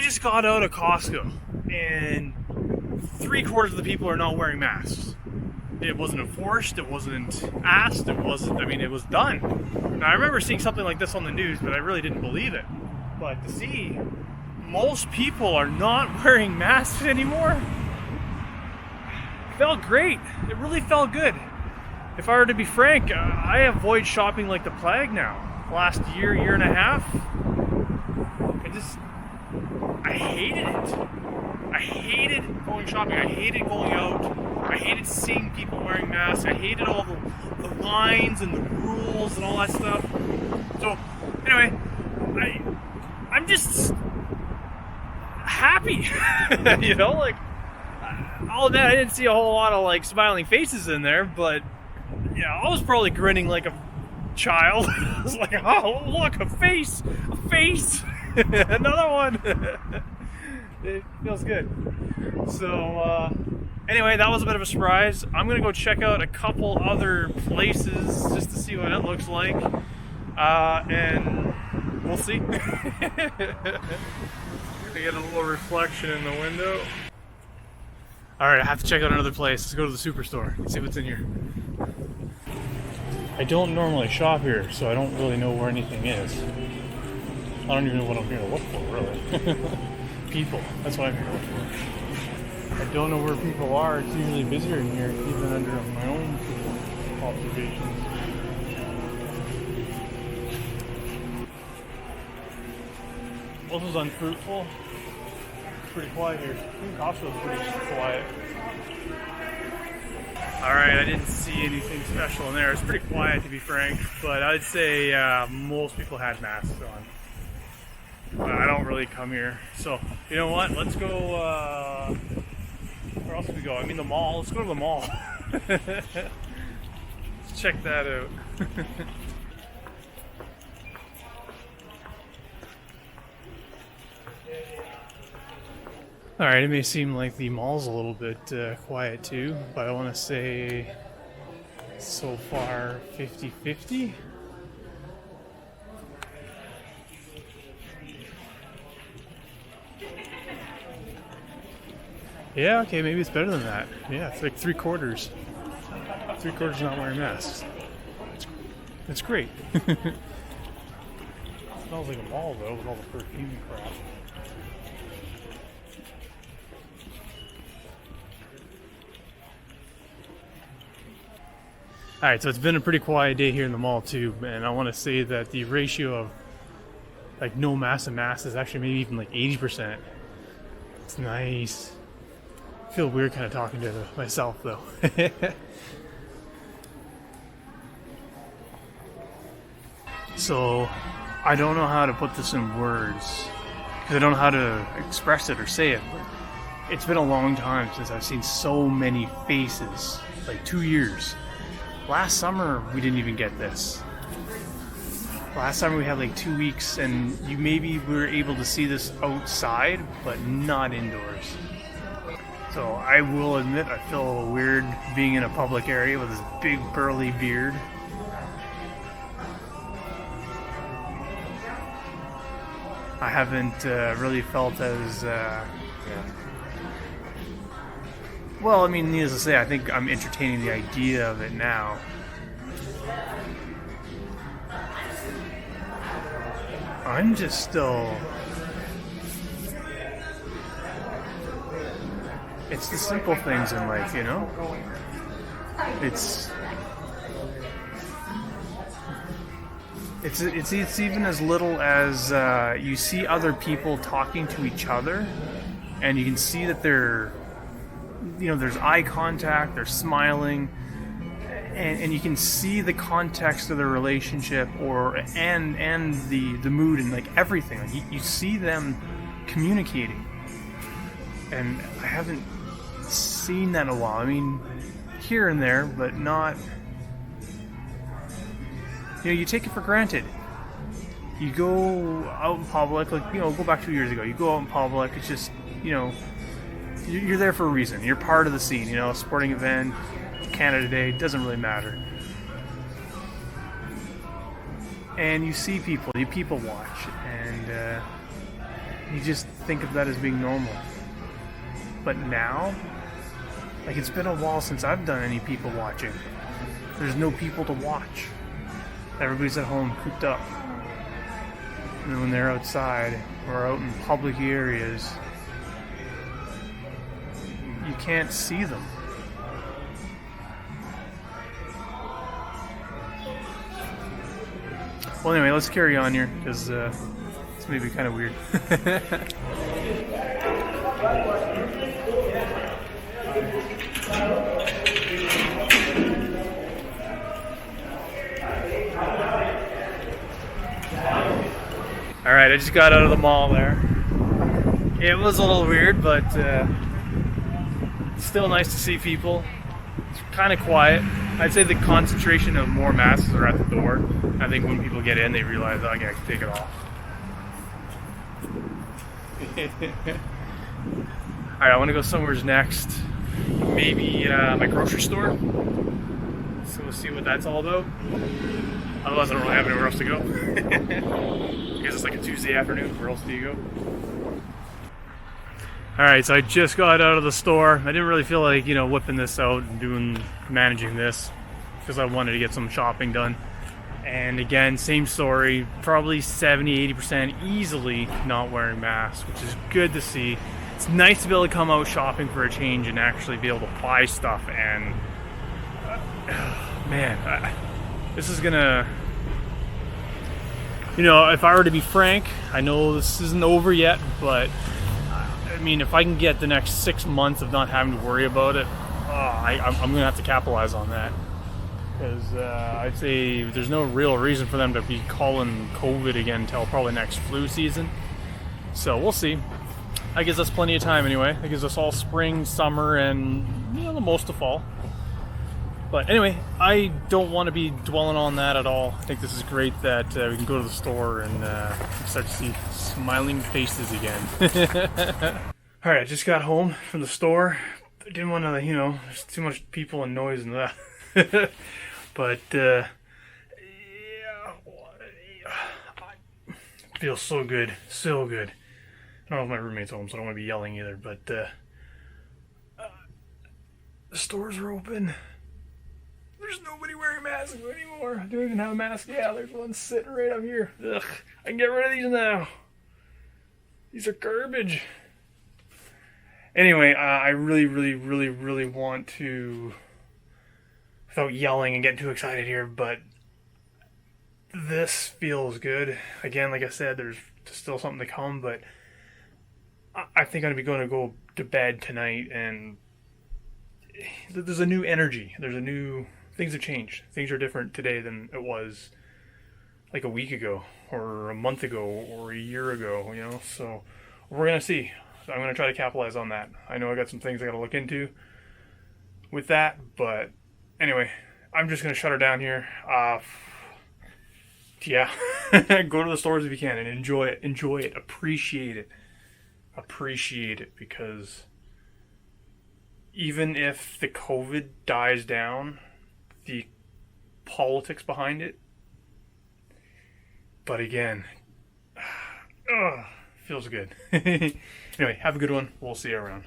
just got out of Costco, and 3/4 of the people are not wearing masks. It wasn't enforced, it wasn't asked, it wasn't, I mean, it was done. Now, I remember seeing something like this on the news, but I really didn't believe it. But to see most people are not wearing masks anymore felt great. It really felt good. If I were to be frank, I avoid shopping like the plague now. Last year, year and a half, I hated it. I hated going shopping. I hated going out. I hated seeing people wearing masks. I hated all the lines and the rules and all that stuff. So, anyway, I'm just happy. You know, like, all that, I didn't see a whole lot of, like, smiling faces in there, but, yeah, I was probably grinning like a child. I was like, oh, look, a face, another one. It feels good. So, anyway, that was a bit of a surprise. I'm gonna go check out a couple other places just to see what it looks like, and we'll see. I get a little reflection in the window. Alright, I have to check out another place. Let's go to the Superstore, see what's in here. I don't normally shop here, so I don't really know where anything is. I don't even know what I'm here to look for, really. People, that's what I'm here to look for. I don't know where people are. It's usually busier in here, even under my own observations. This was unfruitful. It's pretty quiet here. I think Costco's pretty quiet. Alright, I didn't see anything special in there. It's pretty quiet, to be frank, but I'd say most people had masks on. I don't really come here. So, you know what? Let's go, where else do we go? I mean, the mall. Let's go to the mall. Let's check that out. Alright, it may seem like the mall's a little bit quiet too, but I want to say so far 50-50. Yeah, okay, maybe it's better than that. Yeah, it's like 3/4. 3/4 not wearing masks. It's great. It smells like a mall though, with all the perfume crap. Alright, so it's been a pretty quiet day here in the mall too, and I want to say that the ratio of like no mask and mask is actually maybe even like 80%. It's nice. I feel weird kind of talking to myself though. So, I don't know how to put this in words, because I don't know how to express it or say it, but it's been a long time since I've seen so many faces, like 2 years. Last summer, we didn't even get this. Last summer we had like 2 weeks, and you maybe were able to see this outside, but not indoors. So I will admit I feel a little weird being in a public area with this big burly beard. I haven't really felt as, well, I mean, needless to say, I think I'm entertaining the idea of it now. I'm just still... It's the simple things in life, you know? It's even as little as you see other people talking to each other, and you can see that they're, you know, there's eye contact, they're smiling, and you can see the context of the relationship and the mood and like everything. Like you see them communicating, and I haven't seen that in a while. I mean, here and there, but not. You know, you take it for granted. You go out in public, like, you know, go back 2 years ago. You go out in public, it's just, you know, you're there for a reason. You're part of the scene, you know, a sporting event, Canada Day, doesn't really matter. And you see people, you people watch, and You just think of that as being normal. But now, like, it's been a while since I've done any people watching. There's no people to watch. Everybody's at home, cooped up. And when they're outside or out in public areas, you can't see them. Well, anyway, let's carry on here, because it's maybe kind of weird. Alright, I just got out of the mall there. It was a little weird, but still nice to see people. It's kind of quiet. I'd say the concentration of more masks are at the door. I think when people get in, they realize, oh, I can take it off. Alright, I want to go somewhere next. Maybe my grocery store. So we'll see what that's all about. Otherwise, I don't really have anywhere else to go. I guess it's like a Tuesday afternoon. Where else do you go? Alright, so I just got out of the store. I didn't really feel like, whipping this out and managing this, because I wanted to get some shopping done. And again, same story, probably 70-80% easily not wearing masks, which is good to see. It's nice to be able to come out shopping for a change and actually be able to buy stuff. And man, this is gonna, if I were to be frank, I know this isn't over yet, but I mean, if I can get the next 6 months of not having to worry about it, I'm going to have to capitalize on that. Because I'd say there's no real reason for them to be calling COVID again until probably next flu season. So we'll see. That gives us plenty of time anyway. That gives us all spring, summer, and the most of fall. But anyway, I don't want to be dwelling on that at all. I think this is great that we can go to the store and start to see smiling faces again. Alright, I just got home from the store. I didn't want to, there's too much people and noise and that. But, yeah, it feels so good. So good. I don't know if my roommate's home, so I don't want to be yelling either, but the stores are open. There's nobody wearing masks anymore. I don't even have a mask. Yeah, there's one sitting right up here. Ugh, I can get rid of these now. These are garbage. Anyway, I really, really, really, really want to, without yelling and getting too excited here, but this feels good. Again, like I said, there's still something to come, but I think I'm going to go to bed tonight, and there's a new energy. Things have changed. Things are different today than it was like a week ago, or a month ago, or a year ago, so we're going to see. So I'm going to try to capitalize on that. I know I got some things I got to look into with that, but anyway, I'm just going to shut her down here. Yeah, go to the stores if you can and enjoy it, appreciate it, because even if the COVID dies down, the politics behind it, but again, feels good. Anyway, have a good one. We'll see you around.